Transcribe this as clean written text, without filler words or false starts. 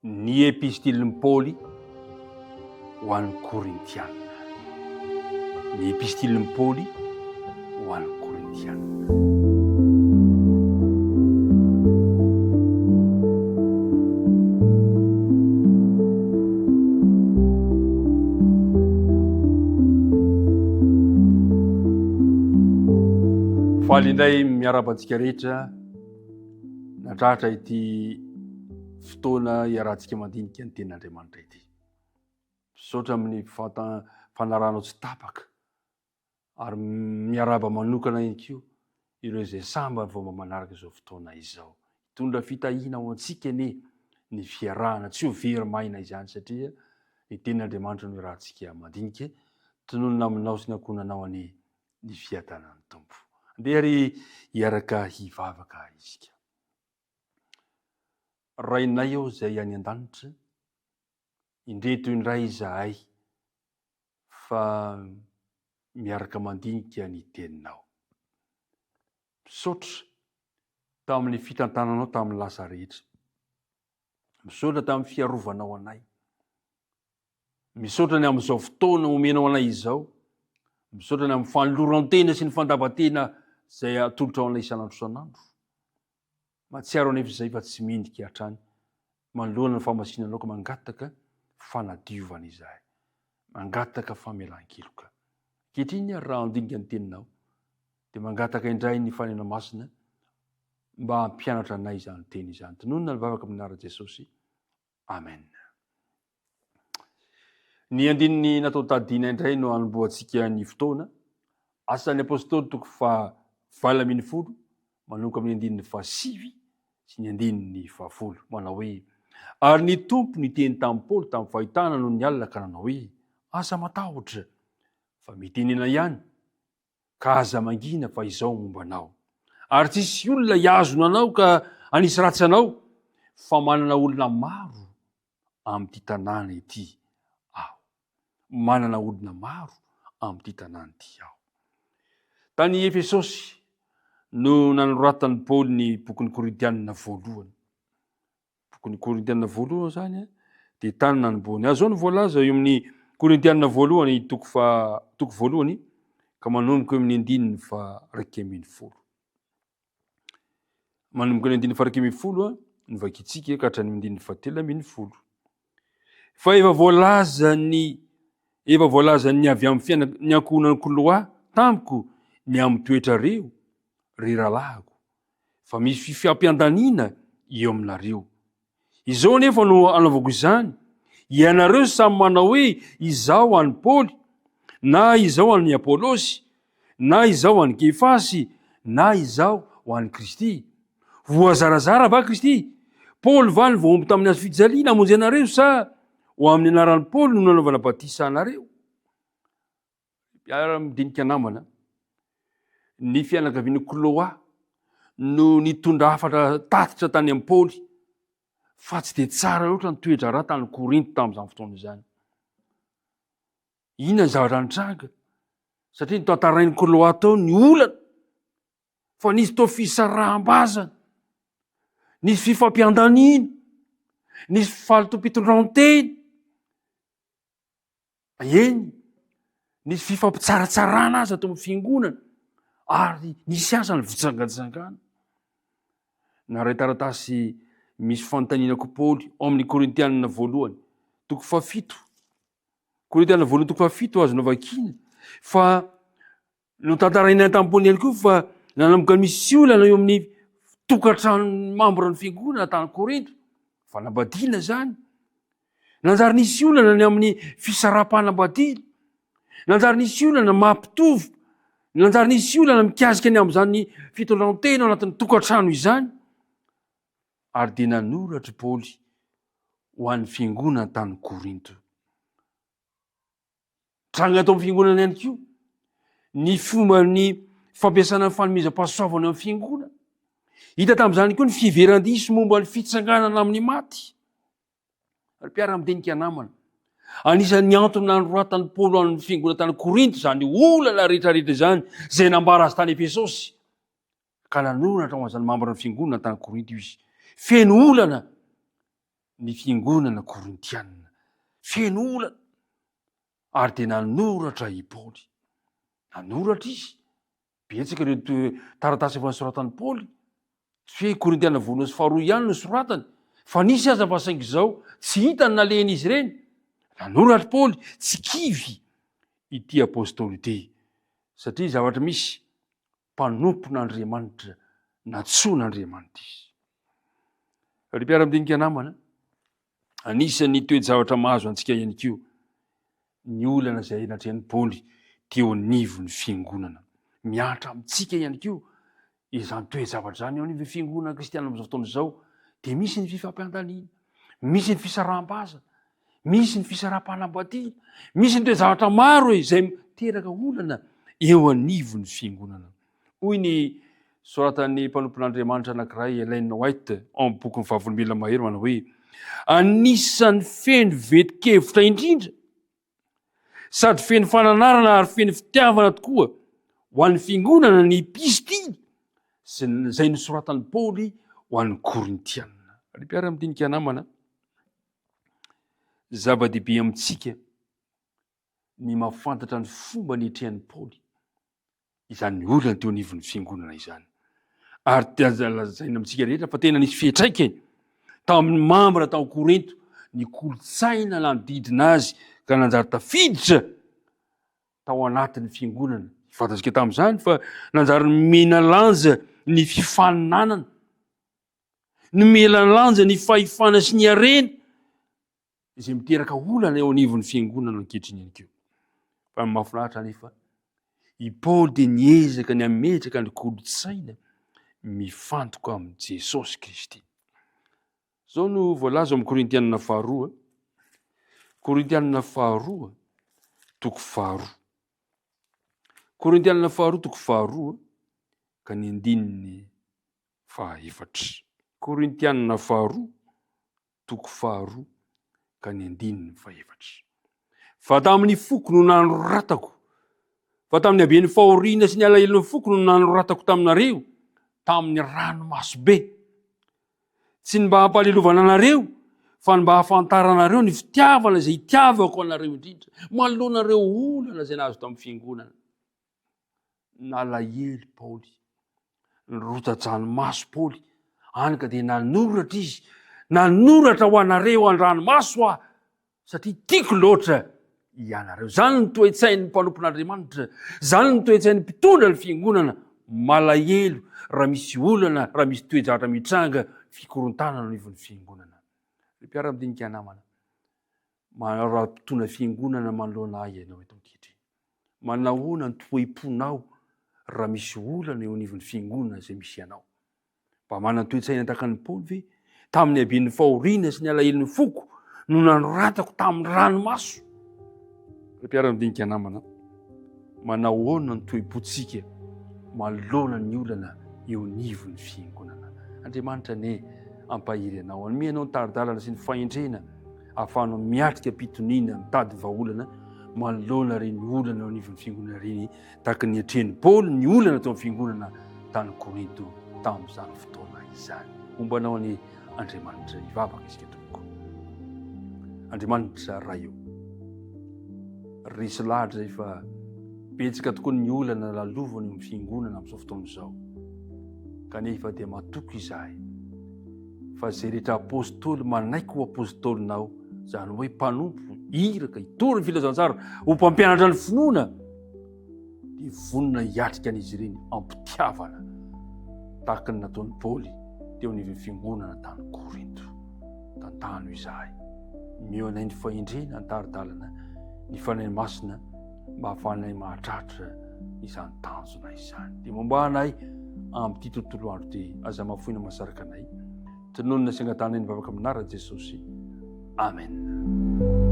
Ny epistilin'ny Paoly ho an'ny Korintianina. Ny epistilin'ny Paoly ho an'ny Korintianina. Faly indray miarabantsika rehetra natratra ity fotoana iarahantsika mandinika ny tenin'Andriamanitra ity. Misaotra amin'ny fanaranao tsy tapaka ary miaraba manokana ihany koa ireo izay samy vao manaraka izao fotoana izao. Hitondra fitahiana ho antsika ny fiarahana, tsy ho very maina izany satria ny tenin'Andriamanitra no iarahantsika mandinika tononona aminao sy ny ankonanao ny fiadanan'ny Tompo. Andeha ary hiaraka hivavaka isika. Rainay eo izay any an-danitra, indreto indray izahay fa miaraka mandinika ny teninao. Misaotra tamin'ny fitantananao tamin'ny lasa rehetra. Misaotra tamin'ny fiarovanao anay. Misaotra ny amin'izao fotoana omenao anay izao. Misaotra ny amin'ny fanoloran-tena sy ny fandavan-tena izay atolotra ao anay isan'andro isan'andro. Mahatsiaro anefa izay fa tsy mindika hatrany. Manoloana ny famasinanao ka mangataka fanadiovana izahay. Mangataka famelan-keloka. Ankehitriny raha andinika ny teninao dia mangataka indray ny fanena masina mba hampianatra anay izany teny izany. Tononona ny vavaka amin'ny anaran'i Jesosy. Amen. Ny andininy natao tadiana indray no anomboantsika ny fotoana. Asan'ny apôstôly toko 8:10 manomboka amin'ny andininy 9 sy ny andininy 10. Manao hoe: ary ny tompo niteny tamin'ny Paoly tamin'ny fahitana no ny alina ka nanao hoe: aza matahotra, fa mitenena ihany, ka aza mangina fa izao momba anao. Ary tsisy olona hiazona anao ka anisy ratsy anao, fa manana olona maro amin'ity tanàna ity aho. Manana olona maro amin'ity tanàna ity aho. Tany Efesosy no nanoratan'ny Paoly ny bokin'ny Korintianina voalohany. Bokin'ny Korintianina voalohany zany dia tany nanomboany. Azao no voalaza eo amin'ny Korintianina voalohany toko voalohany ka manomboka amin'ny andininy 2:10. Manomboka ny andininy 2:10 ny vakitsika ka hatrany andininy 3:10. Fa efa voalaza ny avy amin'ny fiainana ny ankohonan'ny Kloa tamiko ny amin'ny toetra reo ry ralahako, fa misy fifampandaniana eo aminareo. Izao nefa no anaovako izany, ianareo samy manao hoe izao an'i Paoly, na izao an'i Apôlôsy, na izao an'i Kefasy, na izao ho an'i Kristy. Voazarazara va Kristy? Paoly va ny voaomby tamin'ny hazo fijaliana hamonjy anareo, sa ho amin'ny anaran'i Paoly no nanaovana batisa anareo? Miara-midinika namana, ny fianakavian'ny Kloa no nitondra hafatra tatitra tany amin'ny Paoly, fa tsy dia tsara loatra ny toetra raha tany Korinto tamin'izany fotoana izany. Inona ny zavatra nitranga? Satria ny tantarain'ny Kloa tao ny olana, fa nisy tao fisaraham-bazana, nisy fifampiandaniana, nisy falitopitondran-teny. Eny, nisy fifampitsaratsarana azy atao amin'ny fiangonana, ary nisy aza ny vitsangatsangana. Naray taratasy misy fanontaniana koa Paoly ao amin'ny Korintianina voalohany toko 7. Korintianina voalohany toko 7 azonao vakiana fa no tantaraina tamin'ny Paoly ihany koa fa nanomboka misy olana eo amin'ny tokantrano mambrany fiangonana tany Korinto, fa nambadiana zany. Nanjary nisy olana ny amin'ny fisarapanambadiana, nanjary nisy olana mampitovy, nanjary nisy olana mikasika ny amin'izany fitondran-tena ao anatin'ny tokantrano izany. Ary dia nanoratra Paoly ho an'ny fiangonana tany Korinto. Tranga atao amin'ny fiangonana ihany koa ny fomba ny fampiasana ny fanomezam-pahasoavana amin'ny fiangonana. Hita tamin'izany koa ny fiveran-diso momba ny fitsanganana amin'ny maty. Ary mpiara-midinika namana, anisan'ny antony nanoratan'ny Paoly amin'ny fiangonana tany Korinto zany olana rehetrarehetra zany izay nambara azy tany Efesosy. Ka nanoratra ho an'izany mambrana fiangonana tany Korinto izy. Feno olana ny fiangonana Korintianina feno olana ary dia nanoratra i Paoly. Nanoratra izy. Betsaka ireo taratasy efa nosoratany Paoly. Tsy hoe Korintianina voalohany sy faharoa ihany no soratany, fa nisy aza fa saingy izao tsy hita ny nalehan'izy ireny. Nanoratra Paoly tsy kivy ity apôstôly ity, satria zavatra misy mpanompon'Andriamanitra natsoan'Andriamanitra izy. Ry mpiara-midinika namana, anisan'ny toe-javatra mahazo antsika ihany koa ny olana izay natrehan'i Paoly teo anivon'ny fiangonana. Miatra amintsika ihany koa izany toe-javatra zany eo anivon'ny fiangonana kristianina amin'izao fotoana izao, dia misy ny fifampiandaliana, misy ny fisaraham-baza, misy ny fisaraha-panambadiana, misy ny toe-javatra maro izay miteraka olana eo anivon'ny fiangonana. Hoy ny soratan'ny mpanompon'Andriamanitra anankiray Ellen White amin'ny boky ny Vavolombelona Mahery manao hoe anisan'ny feno vetikevitra indrindra sady feno fananarana ary feno fitiavana tokoa ho an'ny fiangonana ny epistily izay nosoratan'ny Paoly ho an'ny Korintianina. Ry mpiara-midinika namana, zava-dehibe amintsika ny mahafantatra ny fomba nietrehan'ny Paoly izany olana teo anivon'ny fiangonana izany. Ary dia lazaina amintsika rehetra fa tena nisy fiantraikany tamin'ny mambra tao Korinto, ny kolotsaina nanodidina azy ka nanjary tafiditra tao anatin'ny fiangonana. Fantatsika tamin'izany fa nanjary mena lanja ny fifaninanana, ny mena lanja ny fahefana sy ny harena izay miteraka olana eo anivon'ny fiangonana ankehitriny ihany koa. Fa mahafinaritra anefa i Paoly dia niezaka ny hametraka ny kolotsaina mifantoka amin'ny Jesosy Kristy. Zao no voalaza amin'ny Korintianina faharoa, Korintianina faharoa toko faharoa, Korintianina faharoa toko faharoa ka ny andininy fahaefatra. Korintianina faharoa toko faharoa ka ny andininy fahaefatra. Fa tamin'ny foko no nanoratako, fa tamin'ny haben'ny fahoriana sy ny alahelo ny foko no nanoratako taminareo tamin'ny ranomasobe, tsy ny mba hampalelovana anareo fa ny mba hahafantaranareo ny fitiavana izay itiavako anareo indrindra manoloanareo olana izay nahazo tamin'ny fiangonana. Nalahelo Paoly, nirota-dranomaso Paoly, hany ka dia nanoratra izy, nanoratra ho anareo an-dranomaso aho satria tiako loatra ianareo. Zany ny toe-tsain'ny mpanompon'Andriamanitra, zany ny toe-tsain'ny mpitondra ny fiangonana. Malahelo raha misy olana, raha misy toe-javatra mitranga fikorontanana anivon'ny fiangonana. Mpiara-midinika namana, raha mpitondra fiangonana manoloana ahy ianao eto ankehitriny, manahoana ny toe-ponao raha misy olana eo anivon'ny fiangonana izay misy ianao? Mba manana toe-tsaina tahaka ny Paoly ve? Tamin'ny haben'ny fahoriana sy ny alahelon'ny foko no nanoratako tamin'ny ranomaso. Mpiara-midinika namana, manahoana ny toe-pontsika manoloana ny olana eo anivon'ny fiangonana? Andriamanitra ne ampahiry anao, anome anao ny taridalana sy ny fahendrena ahafahanao miatrika pitoniana mitady vahaolana manoloana reny olana eo anivon'ny fiangonana reny, tahaka ny hatrehan'ny Paoly ny olana tao amin'ny fiangonana tany Korinto tamin'izany fotoana izany. Hombanao ny Andriamanitra hivavaka isika tompoko. Andriamanitra ray eo, resy lahatra zay fa betsaka tokoa ny olana lalovany amin'ny fiangonana amin'izao fotoana izao, kanefa dia matoky izahay fa zay rehetra apôstôly manaiky ho apôstôlinao, zany hoe mpanompo iraka hitory ny filazantsara ho mpampianatra ny finoana, dia vonona hiatrika an'izy ireny ampitiavana tahaka ny nataon'ny Paoly teo anivon'ny fiangonana tany Korinto. Tantano izahay, meo anay ny fahendrena, ny taridalana, ny fanahy masina mba hahafahanay mahatratra izany tanjona izany. Dia momba anay amin'ity tontolo andro ty, aza mahafoina mahasaraka anay, tononona sy angatana ny vavaka aminarana Jesosy. Amen.